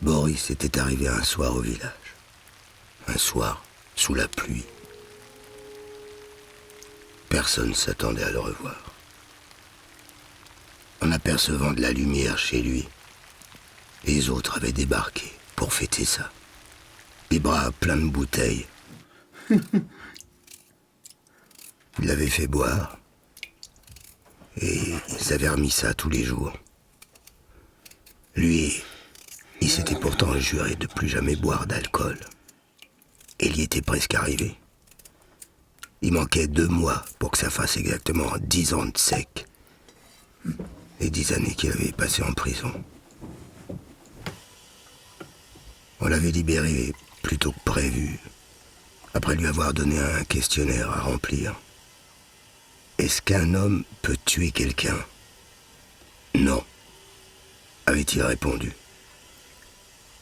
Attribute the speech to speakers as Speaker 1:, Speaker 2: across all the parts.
Speaker 1: Boris était arrivé un soir au village. Un soir, sous la pluie. Personne ne s'attendait à le revoir. En apercevant de la lumière chez lui, les autres avaient débarqué pour fêter ça. Les bras pleins de bouteilles. Ils l'avaient fait boire. Et ils avaient remis ça tous les jours. Lui, il s'était pourtant juré de plus jamais boire d'alcool. Et il y était presque arrivé. Il manquait 2 mois pour que ça fasse exactement 10 ans de sec. Les 10 années qu'il avait passées en prison. On l'avait libéré plus tôt que prévu, après lui avoir donné un questionnaire à remplir. Est-ce qu'un homme peut tuer quelqu'un? Non, avait-il répondu.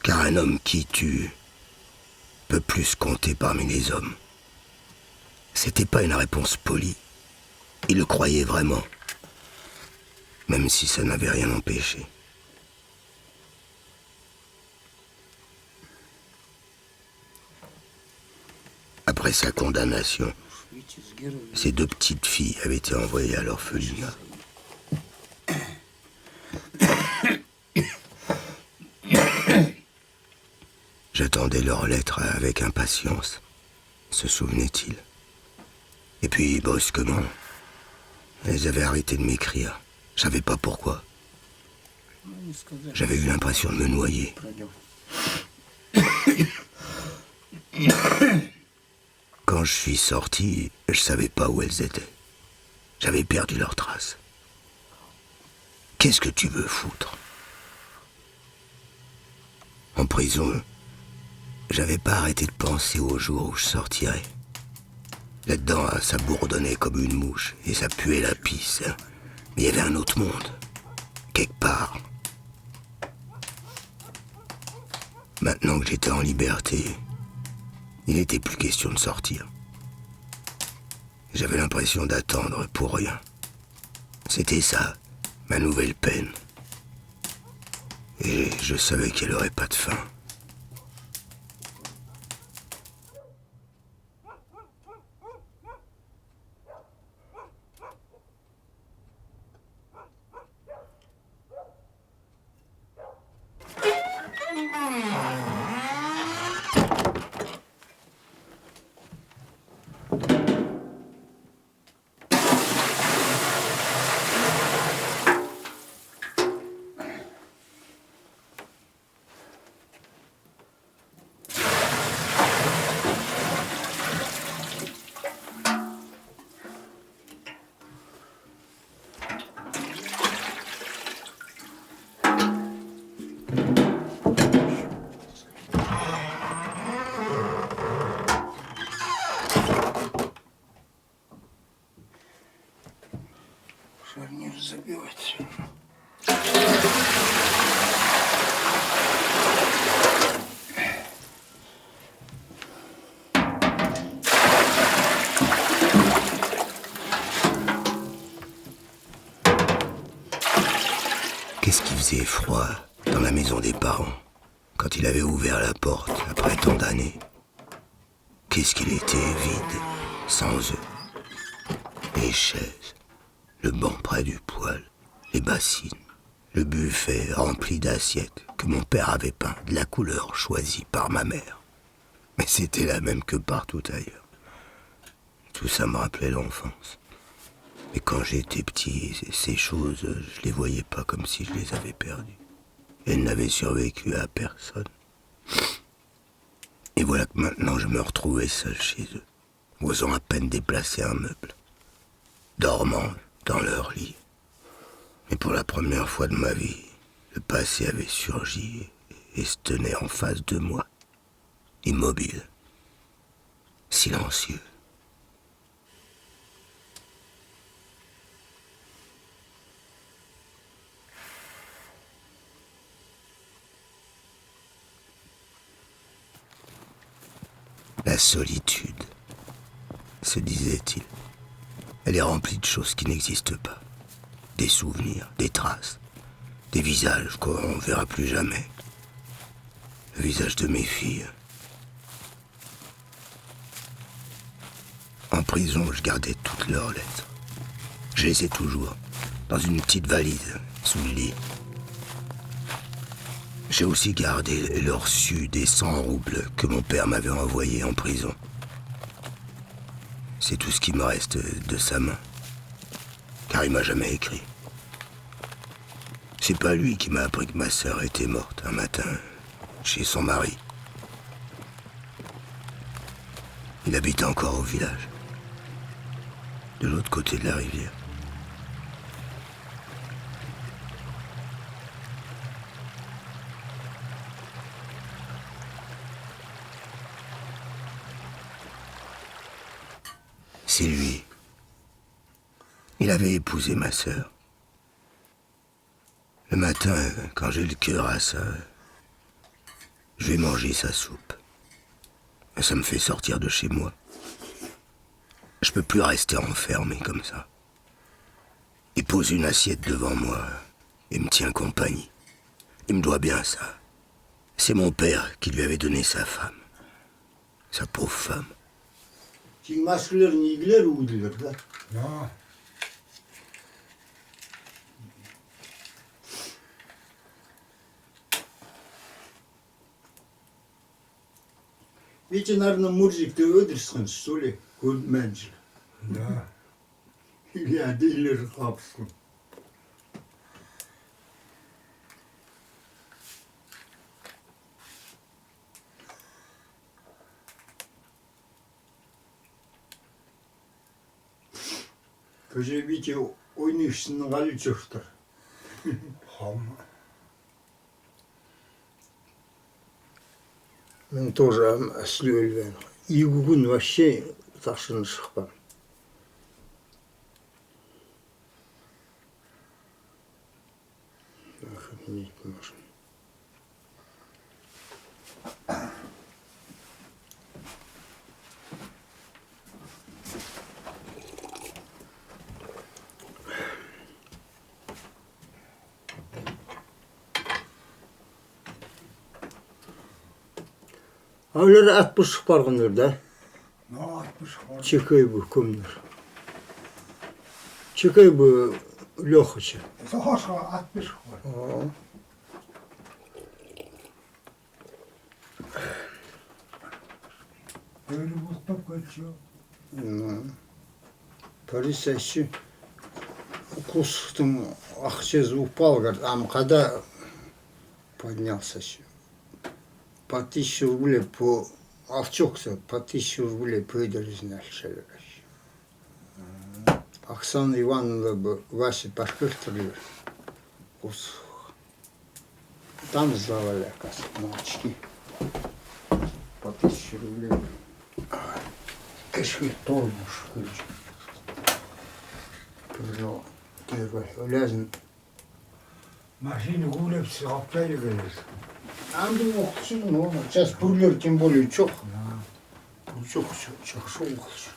Speaker 1: Car un homme qui tue peut plus compter parmi les hommes. C'était pas une réponse polie. Il le croyait vraiment. Même si ça n'avait rien empêché. Après sa condamnation, ses 2 petites filles avaient été envoyées à l'orphelinat. J'attendais leur lettre avec impatience, se souvenait-il. Et puis, brusquement, elles avaient arrêté de m'écrire. Je savais pas pourquoi. J'avais eu l'impression de me noyer. Quand je suis sorti, je savais pas où elles étaient. J'avais perdu leurs traces. Qu'est-ce que tu veux foutre? En prison, j'avais pas arrêté de penser au jour où je sortirais. Là-dedans, ça bourdonnait comme une mouche et ça puait la pisse. Mais il y avait un autre monde, quelque part. Maintenant que j'étais en liberté, il n'était plus question de sortir. J'avais l'impression d'attendre pour rien. C'était ça, ma nouvelle peine. Et je savais qu'elle aurait pas de fin. Забивать. Qu'est-ce qui faisait froid dans la maison des parents quand il avait ouvert la porte après tant d'années? Qu'est-ce qu'il était vide, sans eux? Les chaises, le banc près du poêle, les bassines, le buffet rempli d'assiettes que mon père avait peint de la couleur choisie par ma mère. Mais c'était la même que partout ailleurs. Tout ça me rappelait l'enfance. Mais quand j'étais petit, ces choses, je les voyais pas comme si je les avais perdues. Elles n'avaient survécu à personne. Et voilà que maintenant je me retrouvais seul chez eux, osant à peine déplacer un meuble, dormant dans leur lit. Et pour la première fois de ma vie, le passé avait surgi et se tenait en face de moi, immobile, silencieux. La solitude, se disait-il, elle est remplie de choses qui n'existent pas. Des souvenirs, des traces, des visages qu'on ne verra plus jamais. le visage de mes filles. En prison, je gardais toutes leurs lettres. Je les ai toujours, dans une petite valise, sous le lit. J'ai aussi gardé le reçu des 100 roubles que mon père m'avait envoyé en prison. C'est tout ce qui me reste de sa main. Car il m'a jamais écrit. C'est pas lui qui m'a appris que ma sœur était morte un matin, chez son mari. Il habite encore au village, de l'autre côté de la rivière. C'est lui. Il avait épousé ma sœur. Le matin, quand j'ai le cœur à ça, je vais manger sa soupe. Ça me fait sortir de chez moi. Je peux plus rester enfermé comme ça. Il pose une assiette devant moi et me tient compagnie. Il me doit bien ça. C'est mon père qui lui avait donné sa femme. Sa pauvre femme.
Speaker 2: Maskelerin ilgiler uydular da.
Speaker 3: Ya.
Speaker 2: Вечерно мурзикте ödürsün söyle. Gülmence.
Speaker 3: Ya.
Speaker 2: Ya değiller kapsın. Köşe bir oynuyorsun galı çoktur.
Speaker 3: Ham.
Speaker 4: Мен тоже слюльвен. Игугун вообще ташын шықпам. Охренеть можно. Öyle 60 bargınlar da.
Speaker 3: Ne atmış var?
Speaker 4: Çekay bu kumlar. Çekay bu lохача.
Speaker 3: Sahasına atmış var. Böyle mutlak geçiyor.
Speaker 4: Полицейский кустың ақшасы упал, говорит, а когда поднялся еще. По 1000 рублей по овчокса, по 1000 рублей выдали, значит. Оксана Ивановна бы Вася пошкыртали. Там сдавали, оказывается, на очки. По 1000 рублей. Кешки тормоз ключ. Pero lazım.
Speaker 3: Машины гулять все обтяли говорит.
Speaker 4: Andım okusun mu? Сейчас пурлер тем более çok. Çok okusun.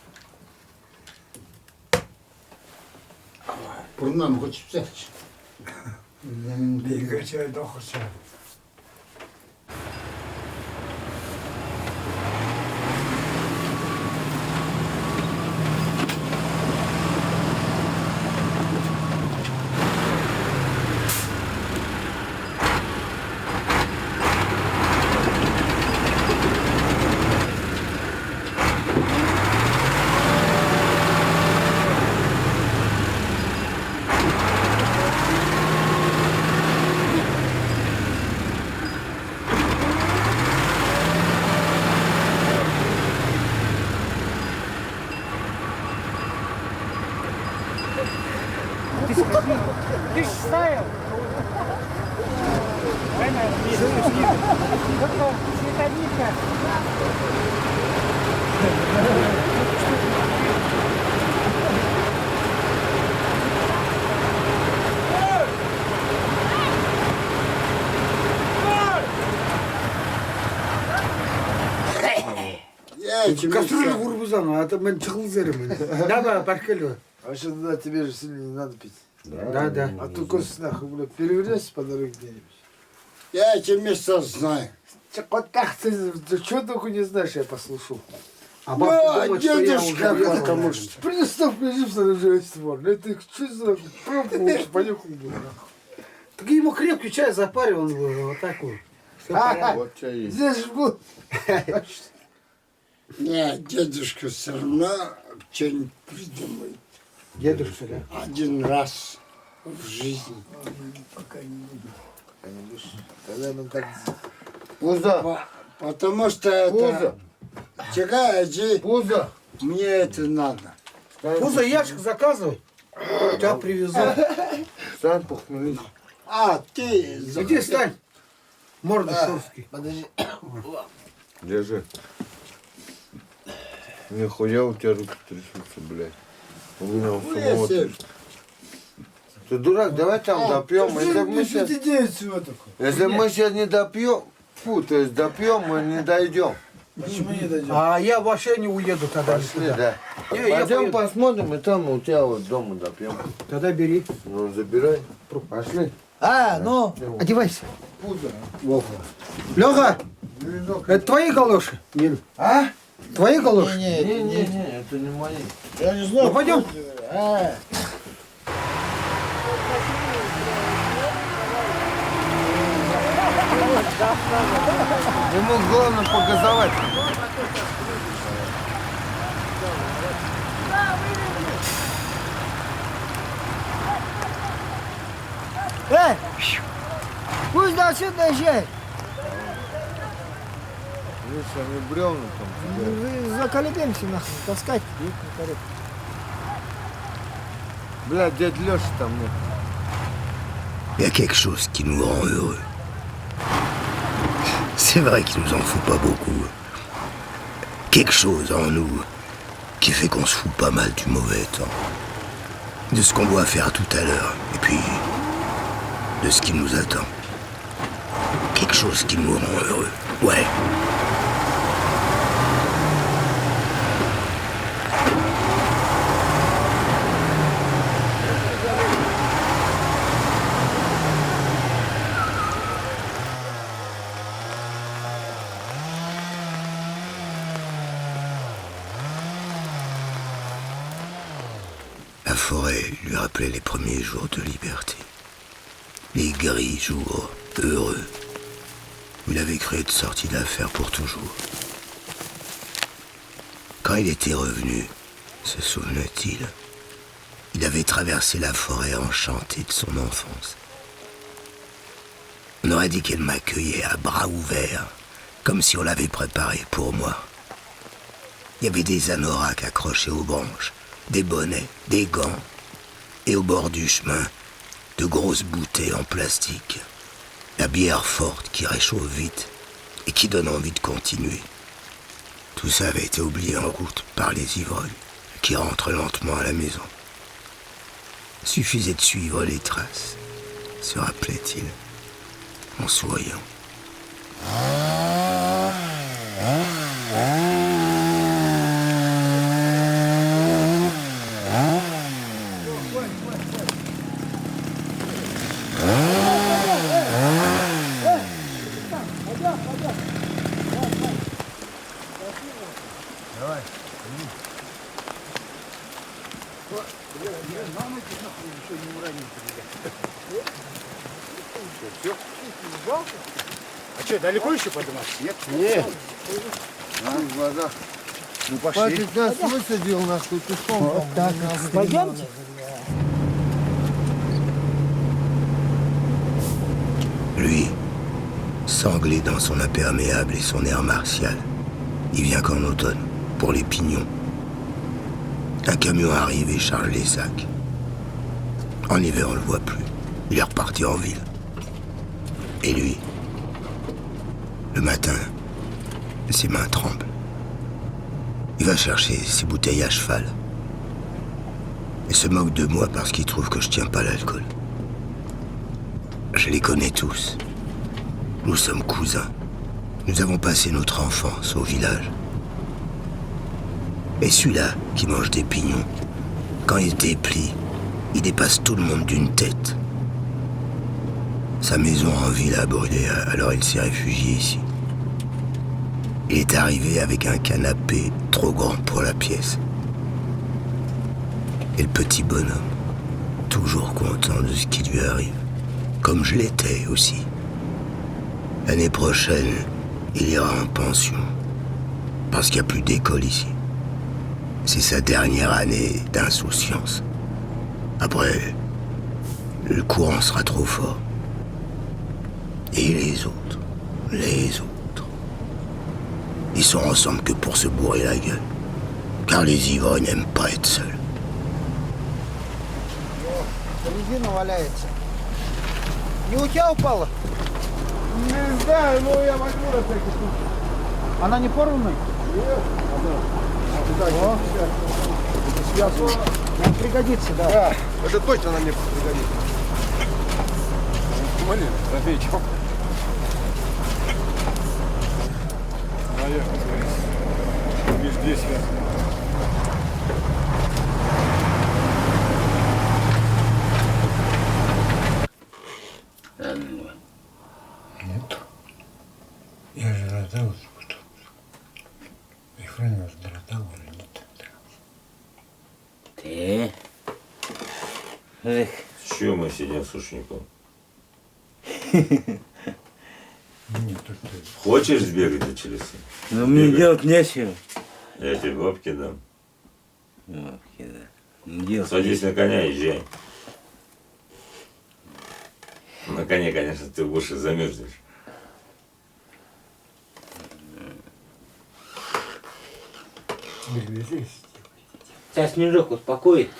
Speaker 4: Bundan kaçıp zaten.
Speaker 3: Bir geçer dokuz.
Speaker 5: Ты ставил? Только световика.
Speaker 3: Кастрюлю вурбузан, а то мен чыгыл зерим. Давай, паркелю.
Speaker 6: А что тогда тебе же сильно не надо пить?
Speaker 3: Да.
Speaker 6: А то кости нахуй, блядь, перевернешься по дороге где-нибудь.
Speaker 2: Я эти места знаю.
Speaker 6: Ты что только не знаешь, я послушал.
Speaker 3: А бабка думает, что я
Speaker 4: дедушка,
Speaker 3: уже
Speaker 4: потому
Speaker 3: уехал.
Speaker 4: что...
Speaker 6: Представь, Египта рождество. Это что за пробку лучше понюхал бы.
Speaker 3: Так ему крепкий чай запаривал вот такой. Всё понятно.
Speaker 6: Вот здесь же был.
Speaker 4: Не, дедушка все равно что-нибудь придумает.
Speaker 3: Дедушка, да?
Speaker 4: Один раз в жизни.
Speaker 6: Тогда нам так...
Speaker 4: Потому что это... Чекай, Пузо. Мне это надо.
Speaker 3: Пузо, ящик заказывай. Тебя привезу.
Speaker 6: Сам похмелись.
Speaker 4: А, ты...
Speaker 3: Иди, стань. Морда шурский.
Speaker 6: Подожди.
Speaker 7: Держи. Нихуя у тебя руки трясутся, блядь. У меня у самого трясутся. Ты дурак, давай там допьем. Если мы сейчас,
Speaker 6: всего такое.
Speaker 7: если мы сейчас не допьем, то есть допьем, мы не дойдем.
Speaker 6: Почему не дойдем?
Speaker 3: А я вообще не уеду тогда
Speaker 7: Пошли,
Speaker 3: никуда.
Speaker 7: да.
Speaker 3: Я
Speaker 7: Пойдем
Speaker 3: поеду.
Speaker 7: посмотрим, и там у тебя вот дома допьем.
Speaker 3: Тогда бери.
Speaker 7: Ну, забирай. Пошли.
Speaker 3: Ну, одевайся. Леха, это твои галоши? Нет.
Speaker 6: А?
Speaker 3: Твои галоши?
Speaker 7: Не, это не мои.
Speaker 6: Я не знаю.
Speaker 3: Ну, пойдем.
Speaker 7: Ему главное погазовать.
Speaker 5: Пусть до сюда езжай.
Speaker 7: Видишь, они бревна там.
Speaker 5: Заколебемся нахуй, таскать.
Speaker 7: Блядь, дядь Леша там нет.
Speaker 1: Il y a quelque chose qui nous rend heureux. C'est vrai qu'il nous en faut pas beaucoup. Quelque chose en nous qui fait qu'on se fout pas mal du mauvais temps. De ce qu'on doit faire tout à l'heure. Et puis, de ce qui nous attend. Quelque chose qui nous rend heureux. Ouais. La forêt lui rappelait les premiers jours de liberté. Les gris jours heureux où il avait cru être sorti d'affaires pour toujours. Quand il était revenu, se souvenait-il, il avait traversé la forêt enchantée de son enfance. On aurait dit qu'elle m'accueillait à bras ouverts, comme si on l'avait préparée pour moi. Il y avait des anoraks accrochés aux branches, des bonnets, des gants, et au bord du chemin, de grosses bouteilles en plastique. La bière forte qui réchauffe vite et qui donne envie de continuer. Tout ça avait été oublié en route par les ivrognes qui rentrent lentement à la maison. Suffisait de suivre les traces, se rappelait-il, en souriant.
Speaker 6: А что, далеко еще подниматься? Нет.
Speaker 7: В глазах. Ну пошли. Папик нас высадил, нахуй, пешком.
Speaker 5: Пойдемте.
Speaker 1: Lui, sanglé dans son imperméable et son air martial, il vient qu'en automne, pour les pignons. Un camion arrive et charge les sacs. En hiver, on le voit plus. Il est reparti en ville. Et lui, le matin, ses mains tremblent. Il va chercher ses bouteilles à cheval. Et se moque de moi parce qu'il trouve que je tiens pas l'alcool. Je les connais tous. Nous sommes cousins. Nous avons passé notre enfance au village. Et celui-là, qui mange des pignons, quand il déplie, il dépasse tout le monde d'une tête. Sa maison en ville a brûlé, alors il s'est réfugié ici. Il est arrivé avec un canapé trop grand pour la pièce. Et le petit bonhomme, toujours content de ce qui lui arrive, comme je l'étais aussi. L'année prochaine, il ira en pension, parce qu'il n'y a plus d'école ici. C'est sa dernière année d'insouciance. Après, le courant sera trop fort. Et les autres, ils sont ensemble que pour se bourrer la gueule. Car les ivrognes n'aiment pas être seuls.
Speaker 5: Резина валяется. Не у тебя упала?
Speaker 6: Не знаю, но я возьму на всякий случай.
Speaker 5: Она не порванная?
Speaker 6: О,
Speaker 5: Нам пригодится, да.
Speaker 6: это точно нам не пригодится. Смотри, Рафеич. Наверное, везде связано.
Speaker 4: Нет. Я же раздал потом. И хранил же раздал уже нет.
Speaker 8: Ты? Эх,
Speaker 7: С чего мы сидим с ушником?
Speaker 4: Нет, тут
Speaker 7: Хочешь сбегать до челюсти?
Speaker 8: ну мне делать нечего.
Speaker 7: Я тебе бабки дам.
Speaker 8: Бабки, да. Ну, делать
Speaker 7: Садись на коня, езжай. На коне, конечно, ты в уши замерзнешь.
Speaker 8: Сейчас снежок успокоится.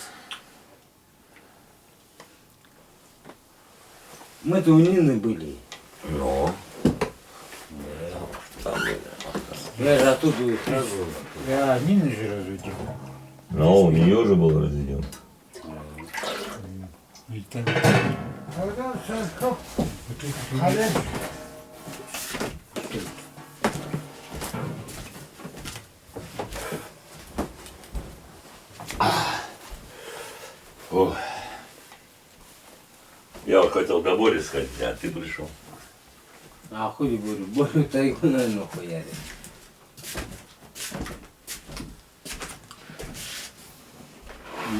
Speaker 8: Мы-то у Нины были.
Speaker 7: Ну? Там были.
Speaker 8: Я же оттуда и сразу.
Speaker 4: я Нина же разудил.
Speaker 7: Ну, у нее уже был разведен.
Speaker 4: И так.
Speaker 7: Ох. Я вот хотел до Бори сходить, а ты пришел.
Speaker 8: А хули говорю, Борю тайгу, наверное, хуярит.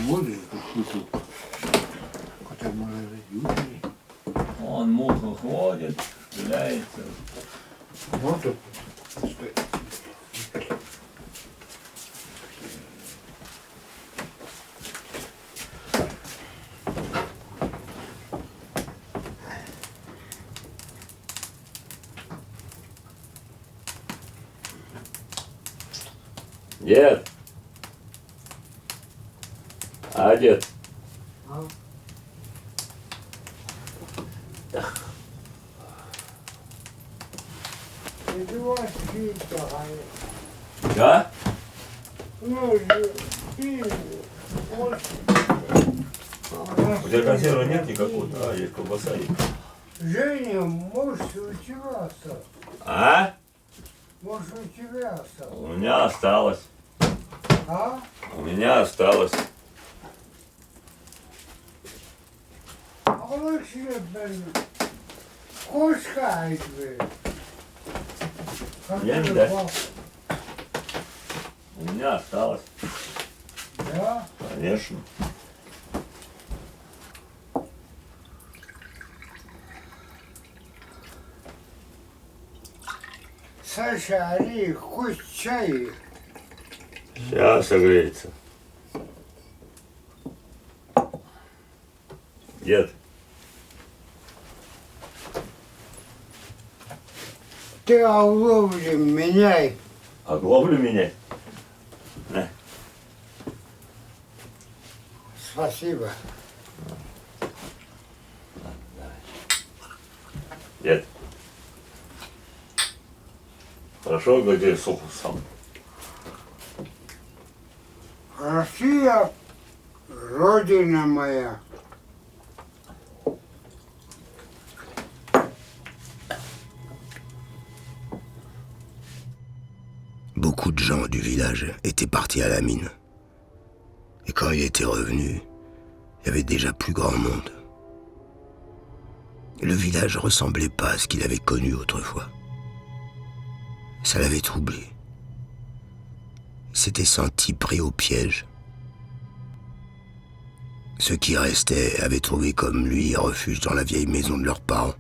Speaker 4: Можешь тут хотя бы разудил.
Speaker 7: Он муху ходит, стреляется.
Speaker 4: Вот тут. Стой.
Speaker 7: Дед. А, дед? Да? У тебя консерва нет никакого? А, есть колбаса. Есть.
Speaker 4: Женя, может, у тебя осталось?
Speaker 7: А?
Speaker 4: Может, у тебя осталось?
Speaker 7: У меня осталось.
Speaker 4: А?
Speaker 7: У меня осталось.
Speaker 4: А лучше, блин, кошка, блин.
Speaker 7: Я не дать. У меня осталось.
Speaker 4: Да?
Speaker 7: Конечно.
Speaker 4: Саша, Али, хоть чай.
Speaker 7: Сейчас согреется. Дед,
Speaker 4: Ты оглобли меняй.
Speaker 7: оглоблю меня? На.
Speaker 4: Спасибо.
Speaker 7: Дед. Хорошо гладили с уксусом.
Speaker 4: Россия, родина моя.
Speaker 1: Beaucoup de gens du village étaient partis à la mine. Et quand il était revenu, il y avait déjà plus grand monde. Le village ressemblait pas à ce qu'il avait connu autrefois. Ça l'avait troublé. Il s'était senti pris au piège. Ceux qui restaient avaient trouvé comme lui refuge dans la vieille maison de leurs parents.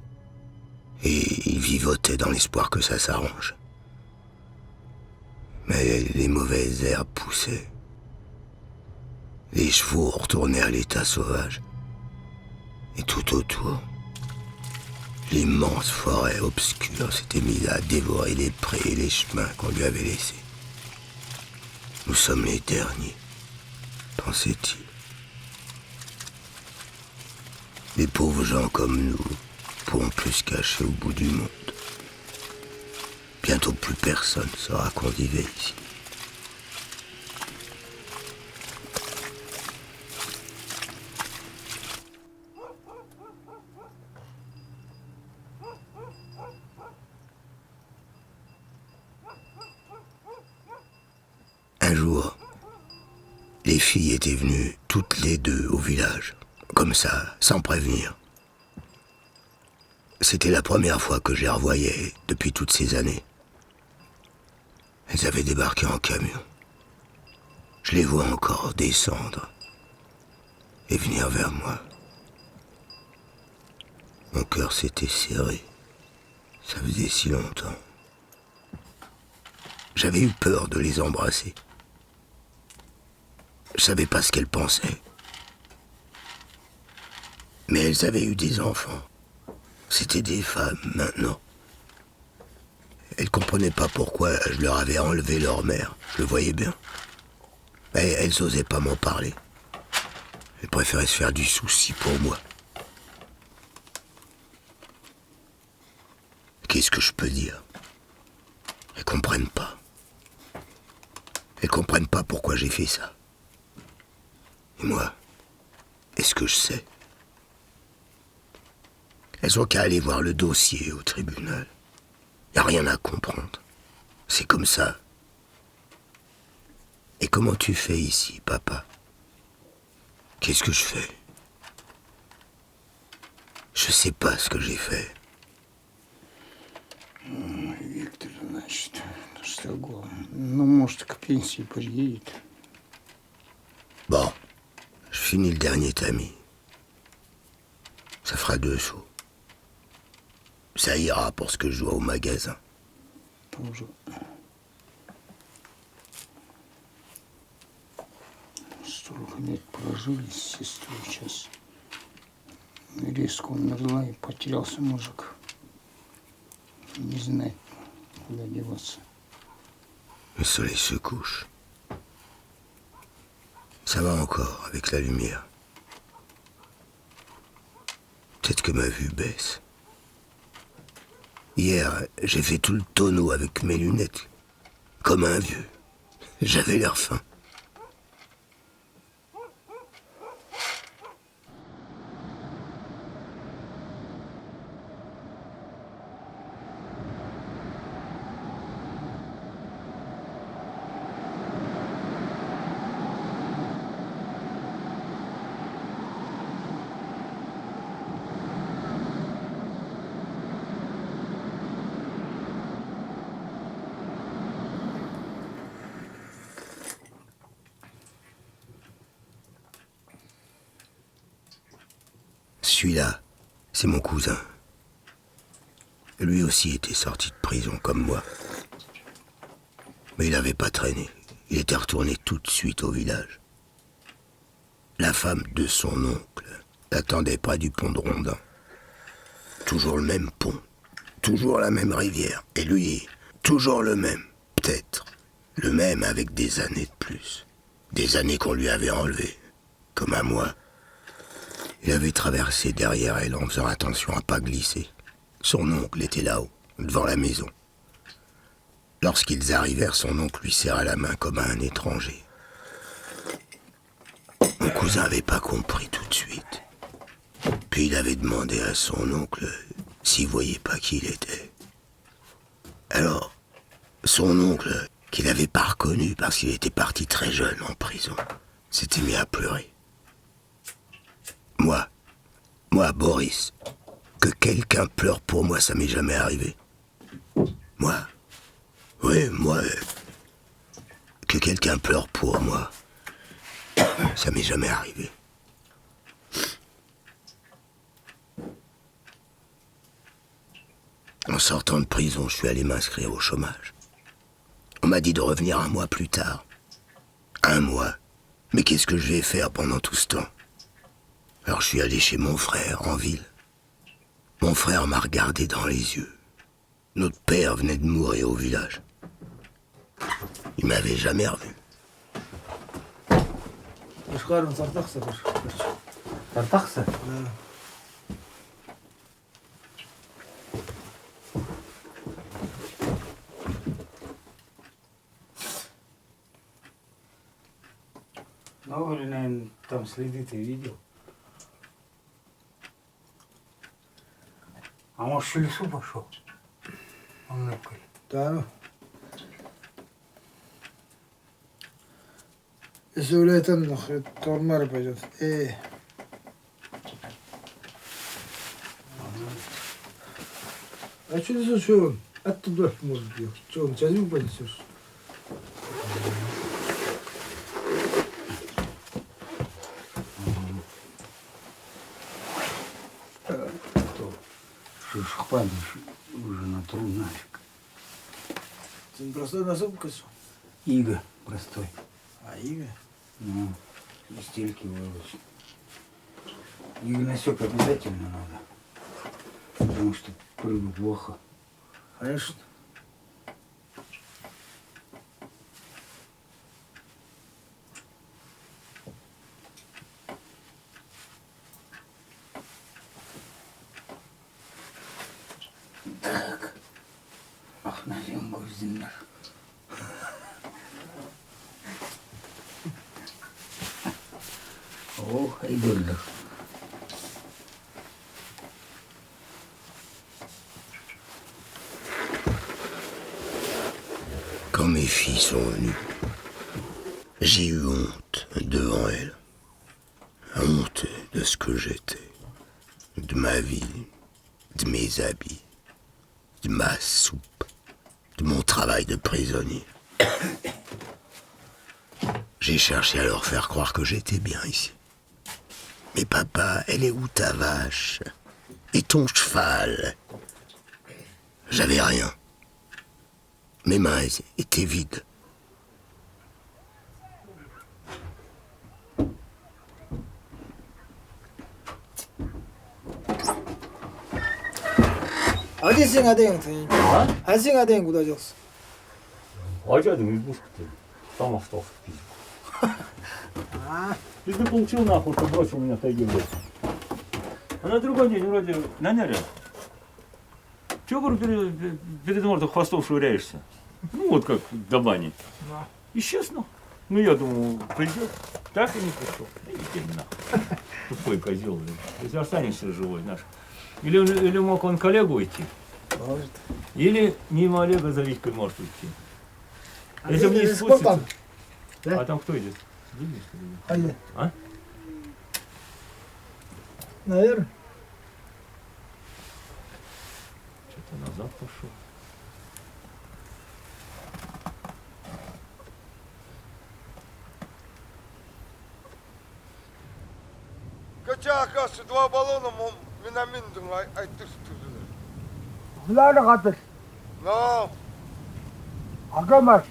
Speaker 1: Et ils vivotaient dans l'espoir que ça s'arrange. Mais les mauvaises herbes poussaient. Les chevaux retournaient à l'état sauvage. Et tout autour, l'immense forêt obscure s'était mise à dévorer les prés et les chemins qu'on lui avait laissés. Nous sommes les derniers, pensait-il. Les pauvres gens comme nous pourront plus se cacher au bout du monde. Bientôt plus personne saura qu'on vivait ici. Un jour, les filles étaient venues toutes les deux au village, comme ça, sans prévenir. C'était la première fois que je les revoyais depuis toutes ces années. Elles avaient débarqué en camion. Je les vois encore descendre et venir vers moi. Mon cœur s'était serré. Ça faisait si longtemps. J'avais eu peur de les embrasser. Je savais pas ce qu'elles pensaient. Mais elles avaient eu des enfants. C'étaient des femmes, maintenant. Elles comprenaient pas pourquoi je leur avais enlevé leur mère. Je le voyais bien. Mais elles osaient pas m'en parler. Elles préféraient se faire du souci pour moi. Qu'est-ce que je peux dire? Elles comprennent pas. Elles comprennent pas pourquoi j'ai fait ça. Et moi, est-ce que je sais? Elles ont qu'à aller voir le dossier au tribunal. Y a rien à comprendre. C'est comme ça. Et comment tu fais ici, papa? Qu'est-ce que je fais? Je sais pas ce que j'ai fait.
Speaker 4: Виктор, значит, что го? Ну, может, к пенсии приедет.
Speaker 1: Bon, je finis le dernier tamis. Ça fera 2 sous. Ça ira pour ce que je dois au magasin.
Speaker 4: Тоже. Столько лет прожили с сестрой сейчас. Резко умерла и потерялся мужик. Не знает, куда деваться.
Speaker 1: Le soleil se couche. Ça va encore avec la lumière. Peut-être que ma vue baisse. Hier, j'ai fait tout le tonneau avec mes lunettes. Comme un vieux. J'avais l'air fin. Celui-là, c'est mon cousin. Lui aussi était sorti de prison comme moi. Mais il n'avait pas traîné. Il était retourné tout de suite au village. La femme de son oncle l'attendait près du pont de Rondin. Toujours le même pont, toujours la même rivière. Et lui, toujours le même, peut-être. Le même avec des années de plus. Des années qu'on lui avait enlevées, comme à moi. Il avait traversé derrière elle en faisant attention à pas glisser. Son oncle était là-haut, devant la maison. Lorsqu'ils arrivèrent, son oncle lui serra la main comme à un étranger. Mon cousin n'avait pas compris tout de suite. Puis il avait demandé à son oncle s'il voyait pas qui il était. Alors, son oncle, qu'il n'avait pas reconnu parce qu'il était parti très jeune en prison, s'était mis à pleurer. Moi, Boris, que quelqu'un pleure pour moi, ça m'est jamais arrivé. Moi, Oui, moi, que quelqu'un pleure pour moi, ça m'est jamais arrivé. En sortant de prison, je suis allé m'inscrire au chômage. On m'a dit de revenir un mois plus tard. Un mois. Mais qu'est-ce que je vais faire pendant tout ce temps? Alors je suis allé chez mon frère, en ville. Mon frère m'a regardé dans les yeux. Notre père venait de mourir au village. Il m'avait jamais revu.
Speaker 3: Başkanım sartaksa bir.
Speaker 8: Tartaksa. Ну, наверное, там следы ты видел. А может, в лесу пошел? Он ныкает.
Speaker 3: Tamam. Söyleyten torunlar yapacağız. Açılırsa şu attı dört muz diyor. Çoğun çözüm paylaşıyoruz.
Speaker 8: Шишпадишь уже на труд нафиг.
Speaker 3: Sen простой nasıl bu kız?
Speaker 8: Иго простой.
Speaker 3: İyi mi?
Speaker 8: Ну, из стельки вылочь. И насек обязательно надо. Потому что прыгу плохо.
Speaker 3: Конечно.
Speaker 8: Так. Ах, назем гвоздинар. Ох, и дурдах.
Speaker 1: Quand mes filles sont venues, j'ai eu honte devant elles. Honte de ce que j'étais, de ma vie, de mes habits, de ma soupe, de mon travail de prisonnier. J'ai cherché à leur faire croire que j'étais bien ici. Mais papa, elle est où ta vache? Et ton cheval? J'avais rien. Mes mains étaient vides.
Speaker 5: 어디 생활대행 아? 안 생활대행 куда делся?
Speaker 9: А дядя избушку-то сам остался в пизде. Пизды получил нахуй, что бросил меня в тайге в лес. А на другой день вроде наняли. Чего, говорю, перед мордой хвостом швыряешься? Ну вот как до бани. Исчез, ну. Ну я думал, придет. Так и не пришел. Иди нахуй. Тупой козел, блин. Если останешься живой, наш. Или мог он коллегу идти.
Speaker 5: Может.
Speaker 9: Или мимо Олега за Витькой может идти.
Speaker 5: А
Speaker 9: Если
Speaker 5: где
Speaker 9: вниз
Speaker 5: рискот
Speaker 9: спустится.
Speaker 5: там? Да?
Speaker 9: А там кто идет? Денис, что ли?
Speaker 5: Haydi.
Speaker 9: А?
Speaker 5: Наверное.
Speaker 9: Что-то назад пошел.
Speaker 7: Kaça karşı dua balonum minamindin aytır tutuyor.
Speaker 3: Kulağını katır.
Speaker 7: No,
Speaker 3: Akamaz.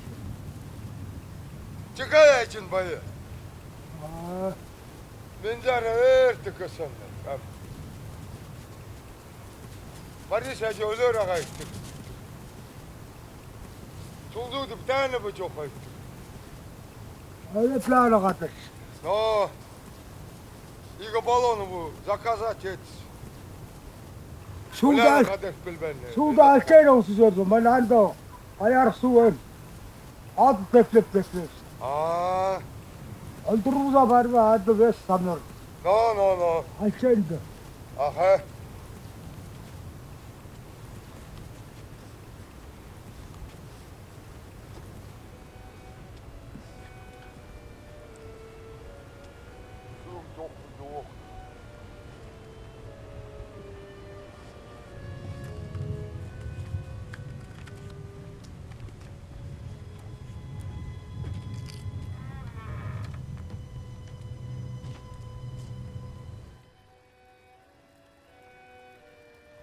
Speaker 7: çıkaya için bayı. Benzara verdi kasanlar. Barış hacı olur ağaytır. Tulduğdu bir tane bu çok aytır.
Speaker 3: Öyle kulağını katır.
Speaker 7: No, İgo balonu bu, zakazat et.
Speaker 3: Suda,
Speaker 7: kadeh bilbenle.
Speaker 3: suda alçayın olsun sözüm. Ben halde o. Ayar su ön. Adı teklep teklep.
Speaker 7: Aa,
Speaker 3: Öldürürüz var ve adı ve sanır.
Speaker 7: no.
Speaker 3: Alçayın da.
Speaker 7: Aha.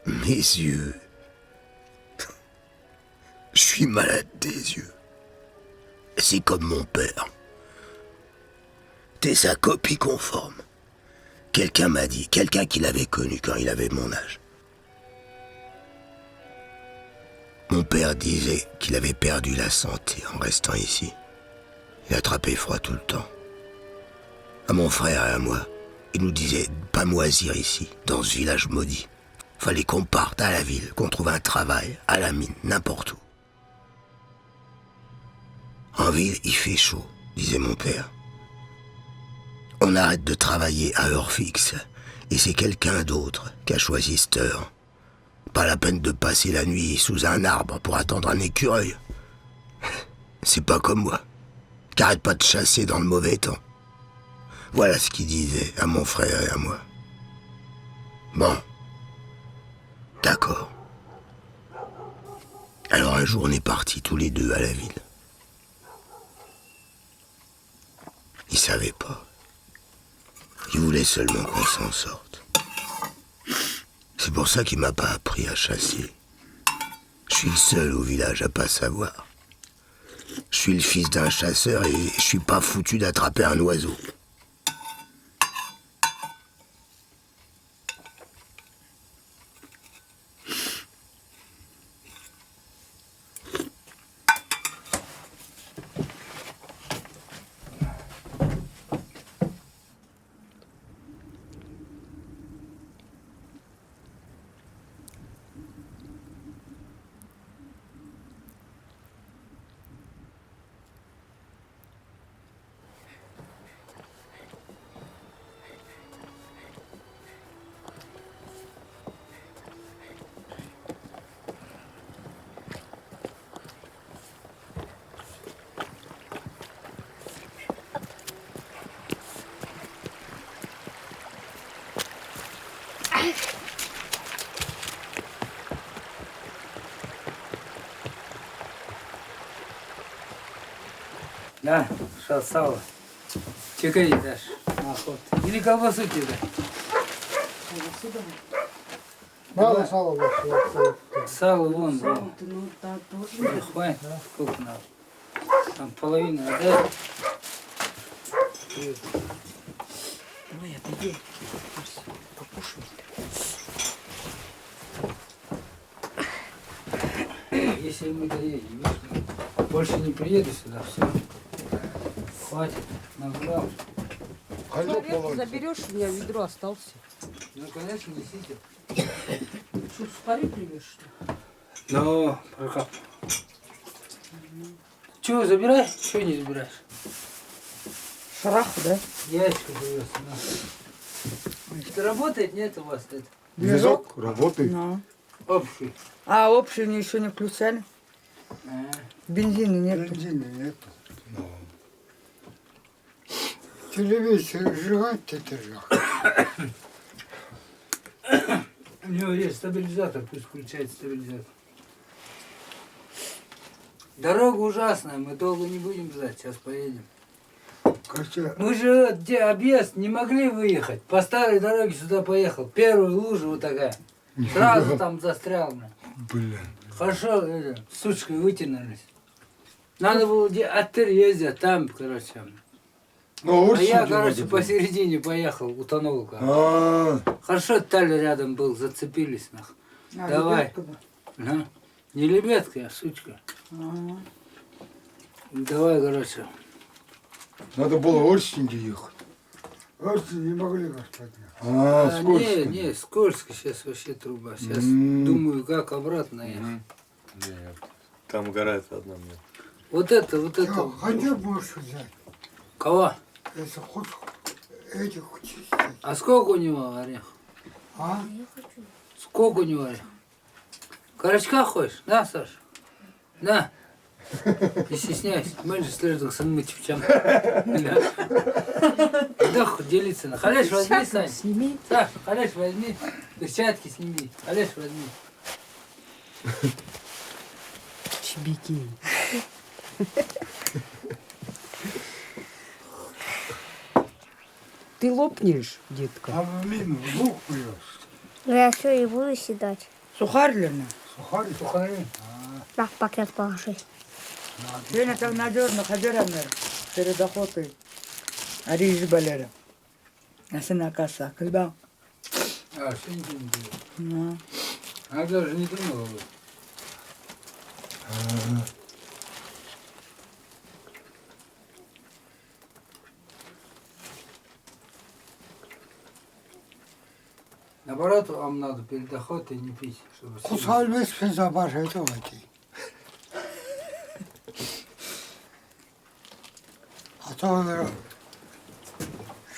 Speaker 1: Mes yeux. Je suis malade des yeux. C'est comme mon père. T'es sa copie conforme. Quelqu'un m'a dit, quelqu'un qui l'avait connu quand il avait mon âge. Mon père disait qu'il avait perdu la santé en restant ici. Il attrapait froid tout le temps. À mon frère et à moi, il nous disait de pas moisir ici, dans ce village maudit. Fallait qu'on parte à la ville, qu'on trouve un travail, à la mine, n'importe où. En ville, il fait chaud, disait mon père. On arrête de travailler à heure fixe, et c'est quelqu'un d'autre qui a choisi cette heure. Pas la peine de passer la nuit sous un arbre pour attendre un écureuil. C'est pas comme moi, qui arrête pas de chasser dans le mauvais temps. Voilà ce qu'il disait à mon frère et à moi. Bon, d'accord. Alors un jour on est partis tous les deux à la ville. Il savait pas. Il voulait seulement qu'on s'en sorte. C'est pour ça qu'il m'a pas appris à chasser. Je suis le seul au village à pas savoir. Je suis le fils d'un chasseur et je suis pas foutu d'attraper un oiseau.
Speaker 5: Да, сейчас сало. Чекай дашь на охоту. Или колбасу тебе дать.
Speaker 3: Мало сала вообще.
Speaker 5: Сало вон, вон. Хватит, сколько надо. Там половину отдай.
Speaker 10: Ой, отойди. Покушай.
Speaker 5: Если мы доедем, больше не приеду сюда, все. Хватит, набрал.
Speaker 10: Заберешь, у меня ведро остался.
Speaker 5: Ну, конечно, несите.
Speaker 10: Что, сухари привез, что ли?
Speaker 5: Ну, Прокоп. Чего, забирай? Чего не забираешь?
Speaker 10: Шараху, да?
Speaker 5: Яичко привез, на. Это работает, нет у вас это?
Speaker 6: Движок работает.
Speaker 10: Ну.
Speaker 5: Общий.
Speaker 10: А общий мне еще не включали?
Speaker 5: А.
Speaker 10: Бензина нет.
Speaker 4: Бензина нет. Телевизор сжигать это жах.
Speaker 5: У него есть стабилизатор, пусть включает стабилизатор. Дорога ужасная, мы долго не будем ждать, сейчас поедем. Мы же где объезд не могли выехать. По старой дороге сюда поехал. Первая лужа вот такая. Сразу там застрял.
Speaker 6: Блин.
Speaker 5: Хорошо, сучкой вытянулись. Надо было от ездить, там, короче.
Speaker 6: Ну,
Speaker 5: А я, короче, посередине поехал, утонул. Хорошо, таль рядом был, зацепились. Нах. Давай. Ага. Не лебедка, а сучка. Давай, короче.
Speaker 6: Надо было Ольстинге ехать.
Speaker 4: Очень не могли господи.
Speaker 6: Скользко.
Speaker 5: Не, скользко сейчас вообще труба. Сейчас думаю, как обратно ехать.
Speaker 7: Нет, там гора одна мне.
Speaker 5: Вот это.
Speaker 4: Хотя можешь взять,
Speaker 5: Кого?
Speaker 4: если хочешь этих чистить.
Speaker 5: А сколько у него орех?
Speaker 4: А?
Speaker 5: Сколько у него орех? Корочка хочешь? Да, Саша? Да. Не стесняйся. Мы же следуем с мытьем. Да, делиться на. Халеш возьми, Сань.
Speaker 10: Сними.
Speaker 5: Саша, халеш возьми. Перчатки сними. Халеш возьми.
Speaker 10: Чебики. Ты лопнешь, детка.
Speaker 4: А в мину в лук плешь.
Speaker 11: Ну, я все и буду седать.
Speaker 5: Сухарь,
Speaker 3: Сухари.
Speaker 5: Сухари.
Speaker 11: Так, пакет положи.
Speaker 5: Сегодня так надежно ходили, перед охотой. Ариш балера. А сына коса. Когда? А, что не думал? А даже не думал. Наоборот, вам надо перед охотой не пить, чтобы...
Speaker 3: Кусалбес фезабар это ваки. А то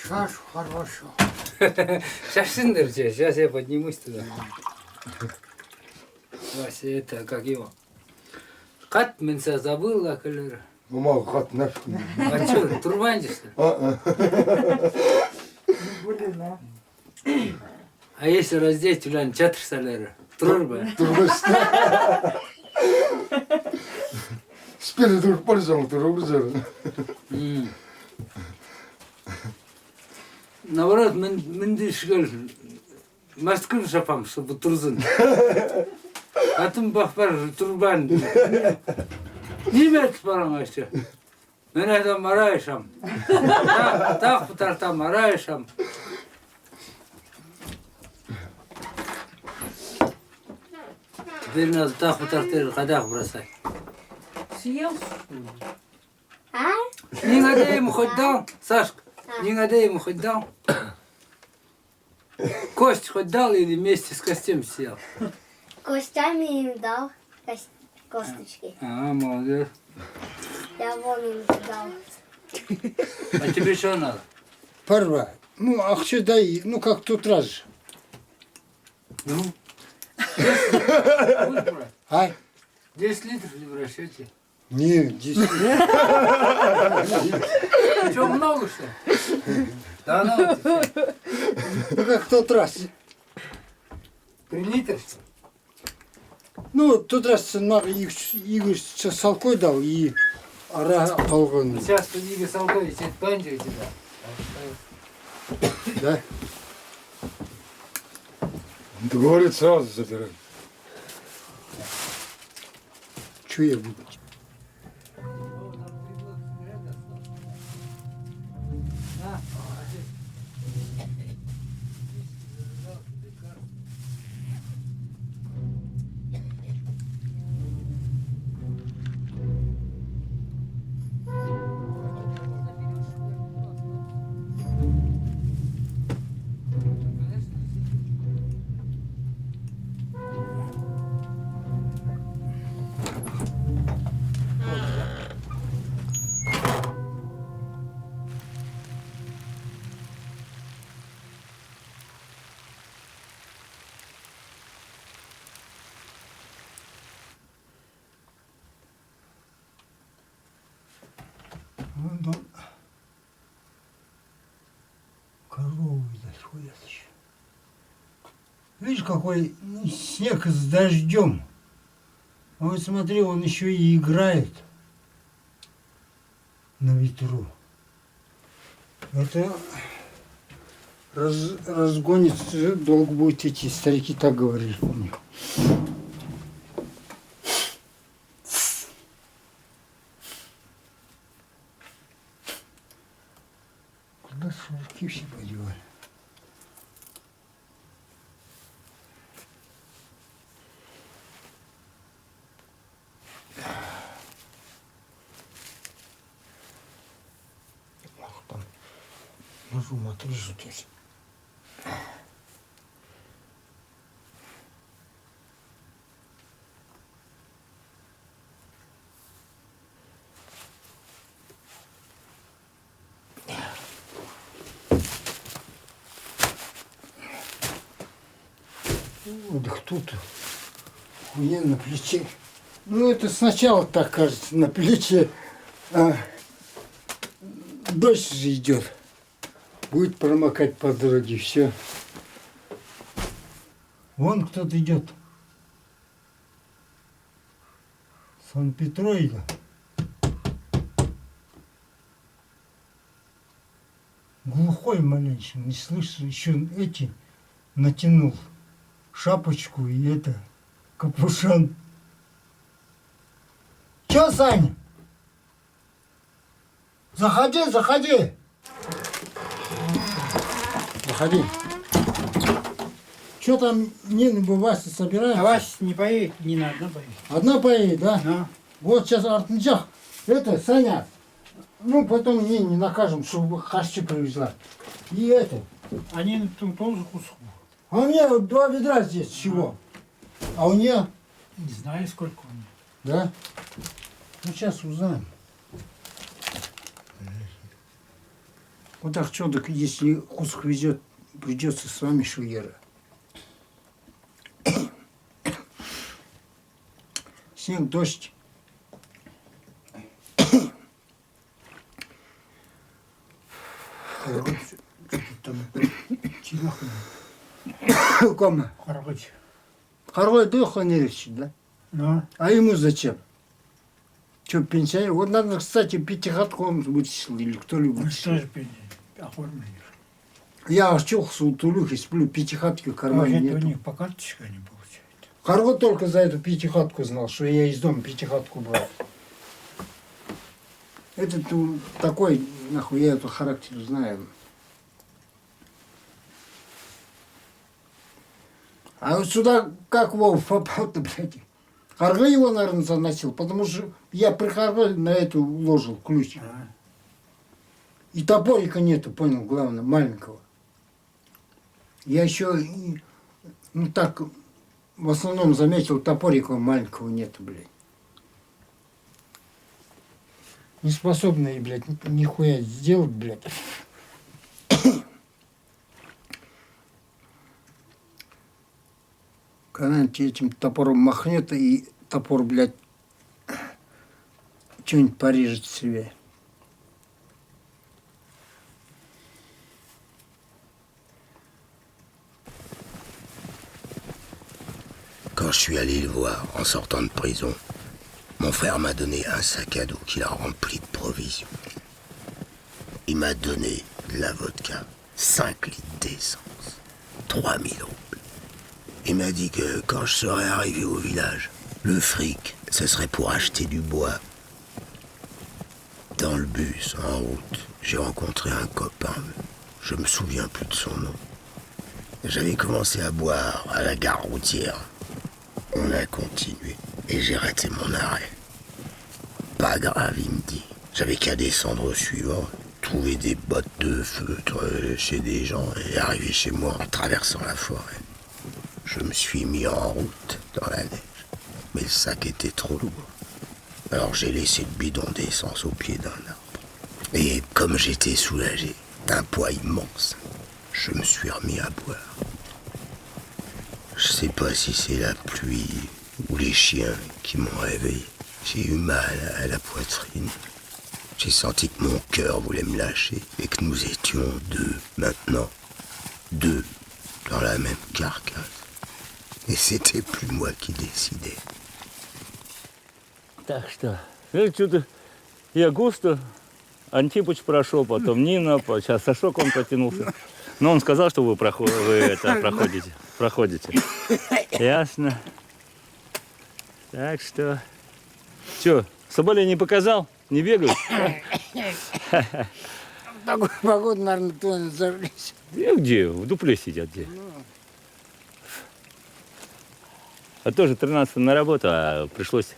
Speaker 3: шаш хорошо.
Speaker 5: Сейчас Шиндерча, сейчас я поднимусь туда. Вася, это, как его? Кат менса забыл, а колер.
Speaker 6: Ну, мало хат наш.
Speaker 5: А что, турбанди, что ли? А если раздеть, Юлян, чатр солера? Турба.
Speaker 6: Спереди пользовал, турбузер.
Speaker 5: Наоборот, мендишгал маскын шапам, чтобы турзын. Атым бахпар турбан. Нимет парамашы. Мен это марайшам. Так путарта марайшам. Теперь надо так путарты кадах бросать.
Speaker 10: Съел?
Speaker 11: А?
Speaker 5: Не надо ему хоть дал, Сашка. Не надо ему хоть дал. Кость хоть дал или вместе с костями съел?
Speaker 11: Костями им дал косточки.
Speaker 5: А, молодец.
Speaker 11: Я вон им дал.
Speaker 5: А тебе что надо?
Speaker 4: Первое. Ну, а что дай, ну как тут раз же.
Speaker 5: Ну? Будешь брать?
Speaker 4: А?
Speaker 5: 10 литров в расчете.
Speaker 4: Не, 10.
Speaker 5: Что, много что ли? Да ну ты.
Speaker 4: Ну как в тот раз.
Speaker 5: 3 литра что ли?
Speaker 4: Ну, тот раз Игорь салкой дал и ара алган.
Speaker 5: Сейчас подиги солдой, сеть панчик тебя.
Speaker 4: Да?
Speaker 6: Говорит, сразу забирай.
Speaker 4: Что я буду?
Speaker 3: Вон там коровы заходят еще. Видишь, какой снег с дождем. А вот смотри, он еще и играет на ветру.
Speaker 4: Это разгонится, долго будет идти. Старики так говорили, помню.
Speaker 3: Куда шнурки все подевали?
Speaker 4: Ах, там ножом отрежут если. Отдых тут охуенно на плече. Ну это сначала так кажется на плече. А дождь же идет. Будет промокать по дороге, все.
Speaker 3: Вон кто-то идет. Сан-Петроида. Глухой маленько, не слышу, еще эти натянул шапочку и это
Speaker 4: Капушон. Чё, Сань? Заходи, заходи. Заходи. Чё там Нина бы Вася собирает?
Speaker 2: А Вася не поедет, Нина одна поедет.
Speaker 4: Одна поедет, да?
Speaker 2: Да.
Speaker 4: Вот сейчас Артынчах. Это, Саня, ну потом не накажем, чтобы хашчи привезла. И это.
Speaker 2: А Нина там тоже кусок.
Speaker 4: А у меня 2 ведра здесь всего. А у нее,
Speaker 2: Не знаю, сколько у нее.
Speaker 4: да? Ну сейчас узнаем. Вот так что, так если кусок везет, придется с вами шуера. Снег, дождь.
Speaker 2: Там Чилахин.
Speaker 4: Кому?
Speaker 2: Хорватия.
Speaker 4: Хорвой духа не решит, да?
Speaker 2: Да.
Speaker 4: А ему зачем? Что, пенсионер? Вот надо, кстати, пятихатку он вычислил, или кто-либо.
Speaker 2: Ну что же оформили?
Speaker 4: Я очухался у Тулюхи, сплю, пятихатки в
Speaker 2: А
Speaker 4: кармане
Speaker 2: это у
Speaker 4: нету.
Speaker 2: них по карточке они получают.
Speaker 4: Хорвот только за эту пятихатку знал, что я из дома пятихатку брал. Этот такой, нахуй, я эту характер знаю. А вот сюда как Вов попал-то, блядь? Харга его, наверное, заносил, потому что я при Харге на эту ложил ключ. И топорика нету, понял, главное, маленького. Я еще, ну так, в основном заметил, топорика маленького нету, блядь. Не способные, блядь, нихуя сделать, блядь. Когда-нибудь этим топором махнет, и топор, блядь, что-нибудь порежет себе.
Speaker 1: Quand je suis allé le voir en sortant de prison, mon frère m'a donné un sac à dos qu'il a rempli de provisions. Il m'a donné de la vodka, 5 litres d'essence, 3000 roubles. Il m'a dit que quand je serais arrivé au village, le fric, ce serait pour acheter du bois. Dans le bus, en route, j'ai rencontré un copain. Je me souviens plus de son nom. J'avais commencé à boire à la gare routière. On a continué et j'ai raté mon arrêt. Pas grave, il me dit. J'avais qu'à descendre au suivant, trouver des bottes de feutre chez des gens et arriver chez moi en traversant la forêt. Je me suis mis en route dans la neige, mais le sac était trop lourd. Alors j'ai laissé le bidon d'essence au pied d'un arbre. Et comme j'étais soulagé d'un poids immense, je me suis remis à boire. Je sais pas si c'est la pluie ou les chiens qui m'ont réveillé. J'ai eu mal à la poitrine. J'ai senti que mon cœur voulait me lâcher et que nous étions deux, maintenant. Deux, dans la même carcasse. Et c'était plus moi qui décidais.
Speaker 9: Так что, что-то я густо, Антипыч прошел, потом Нина, сейчас Сашок он потянулся. Но он сказал, что вы проходите. Ясно. Так что, соболя не показал? Не бегают?
Speaker 4: Такую погоду, наверное, кто зажглись.
Speaker 9: Где? В дупле сидят где? А тоже 13 на работу, а пришлось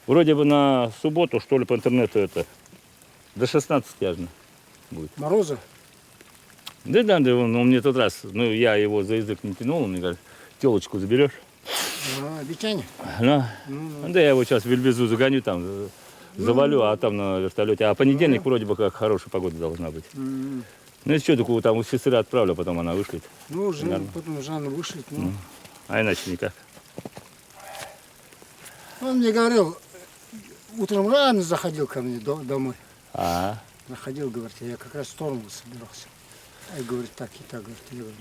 Speaker 9: вроде бы на субботу, что ли, по интернету это до 16 яжно будет.
Speaker 4: Мороза?
Speaker 9: Да, он мне тот раз, ну я его за язык не тянул, он мне говорит, телочку заберешь?
Speaker 4: Обещание?
Speaker 9: Да я его сейчас в Эльбезу загоню, там завалю, а там на вертолете. А понедельник вроде бы как хорошая погода должна быть. Ну если что, такого там у сестры отправлю, а потом она вышлет.
Speaker 4: Ну, потом Жанна вышлет.
Speaker 9: А иначе никак.
Speaker 4: Он мне говорил, утром рано заходил ко мне домой. Заходил, говорит, я как раз в сторону собирался. И говорит, так и так, говорит, я говорю,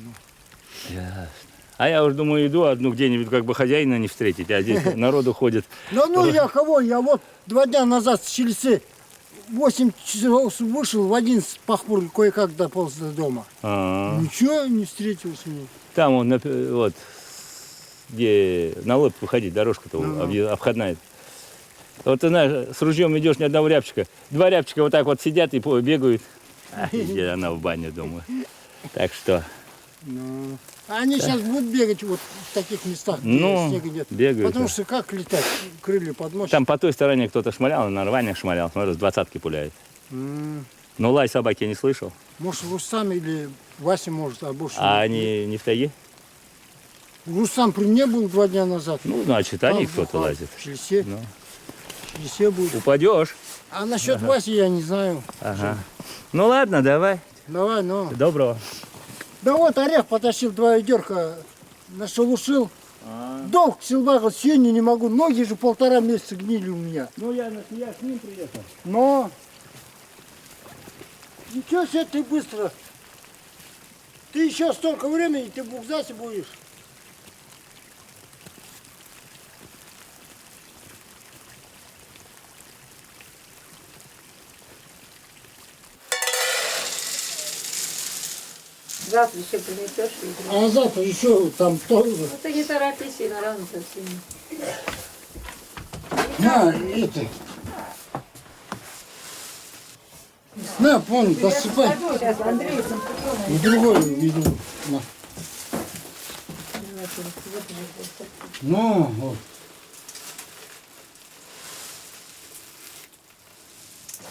Speaker 9: Ясно. А я уж думаю, иду одну где-нибудь как бы хозяина не встретить, а здесь народу ходит.
Speaker 4: Ну я кого? Я вот 2 дня назад с Чельцы 8 часов вышел, в 11 похмур кое-как дополз до дома. Ничего не встретился мне.
Speaker 9: Там он вот где на лоб выходить, дорожка-то обходная. Вот ты знаешь, с ружьем идешь, ни одного рябчика. Два рябчика вот так вот сидят и бегают. Иди она в баню, думаю. Так что...
Speaker 4: Ну, они сейчас будут бегать вот в таких местах, где снега нет.
Speaker 9: Бегают.
Speaker 4: Потому что как летать? Крылья подносят.
Speaker 9: Там по той стороне кто-то шмалял, на рваниях шмалял. Смотрю, с 20-ки пуляет. Но лай собаки я не слышал.
Speaker 4: Может, Рустам или Вася может, а больше...
Speaker 9: А они не в тайге?
Speaker 4: Рустам при мне был 2 дня назад.
Speaker 9: Ну, значит, они кто-то лазит.
Speaker 4: В Шлисе.
Speaker 9: Ну.
Speaker 4: В Шлисе будет.
Speaker 9: Упадешь.
Speaker 4: А насчет Васи я не знаю.
Speaker 9: Ага. Ну ладно, давай.
Speaker 4: Давай, ну.
Speaker 9: Доброго.
Speaker 4: Да вот орех потащил 2 ведерка, нашелушил. Долг силвагал, сегодня не могу. Ноги же 1,5 месяца гнили у меня.
Speaker 9: Ну, я с ним приехал.
Speaker 4: Но... Ничего себе ты быстро. Ты еще столько времени, ты в Букзасе будешь.
Speaker 10: Завтра еще принесешь.
Speaker 4: А завтра еще там тоже.
Speaker 10: Ну ты не торопись, и на рано совсем.
Speaker 4: На, это. На, понял, досыпай.
Speaker 10: Сейчас Андрей.
Speaker 4: В другой веду. На. Ну, вот.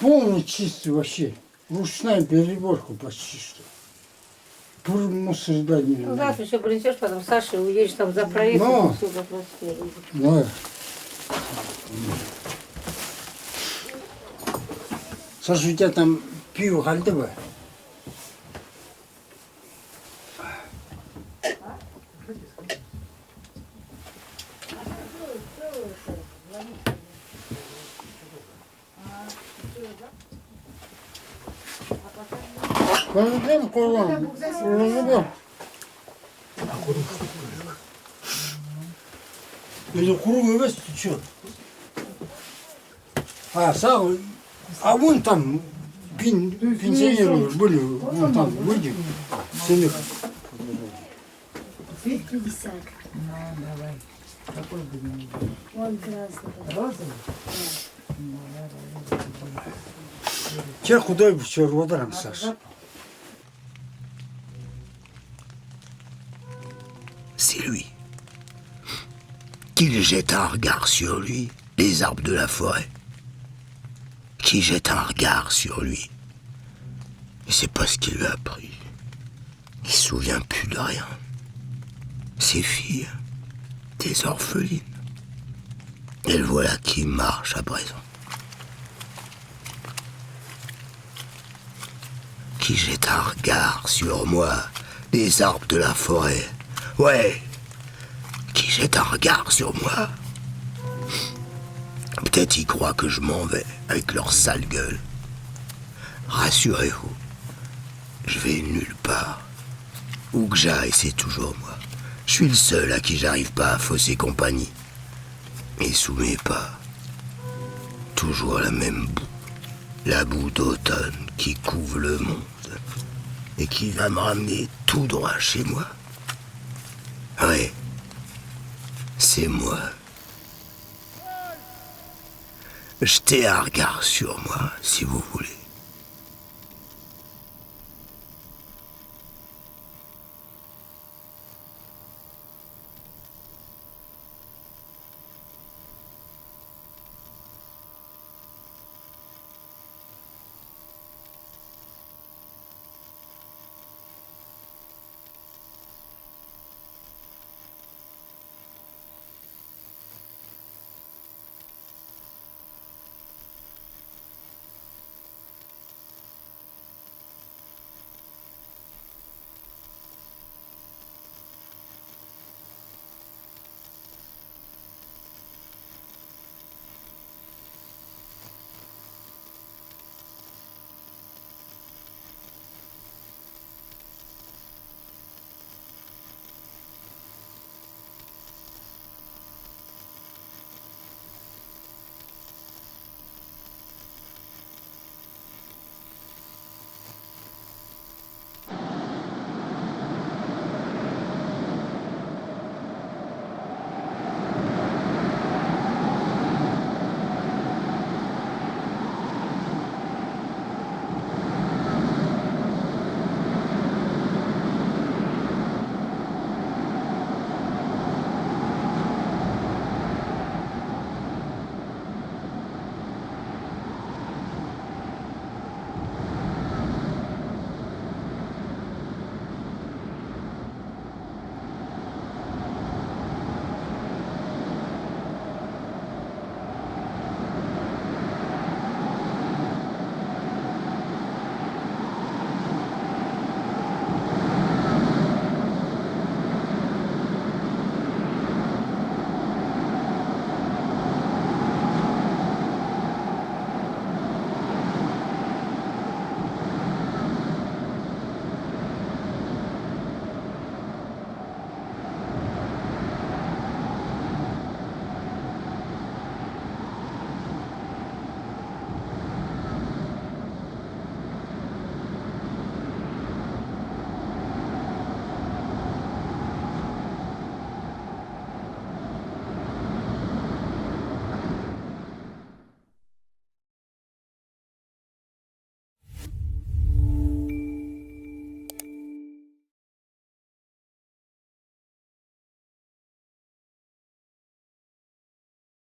Speaker 4: Полный чистый вообще. Ручная переборка почти что. Мусор да не
Speaker 10: Ну, завтра еще принесешь, потом Саше уедешь там за проект.
Speaker 4: Но. Да. Саша, у тебя там пиво хальтовое? Пойдем, Курван. Это круглый вес, ты что? А, сам, а вон там пенсионеры были, вон там, выйди, сыны.
Speaker 11: 50. Ну, давай. Какой будем? Вон красный. Розовый?
Speaker 4: Че худой, че рводаром, Саша.
Speaker 1: C'est lui. Qu'il jette un regard sur lui, les arbres de la forêt. Qui jette un regard sur lui. Il sait pas ce qu'il lui a appris. Il se souvient plus de rien. Ses filles, des orphelines. Et le voilà qui marche à présent. Qui jette un regard sur moi, les arbres de la forêt. Ouais, qui jette un regard sur moi. Peut-être ils croient que je m'en vais avec leur sale gueule. Rassurez-vous, je vais nulle part. Où que j'aille, c'est toujours moi. Je suis le seul à qui j'arrive pas à fausser compagnie. Et sous mes pas, toujours la même boue. La boue d'automne qui couvre le monde et qui va me ramener tout droit chez moi. Ouais, c'est moi. Jetez un regard sur moi, si vous voulez.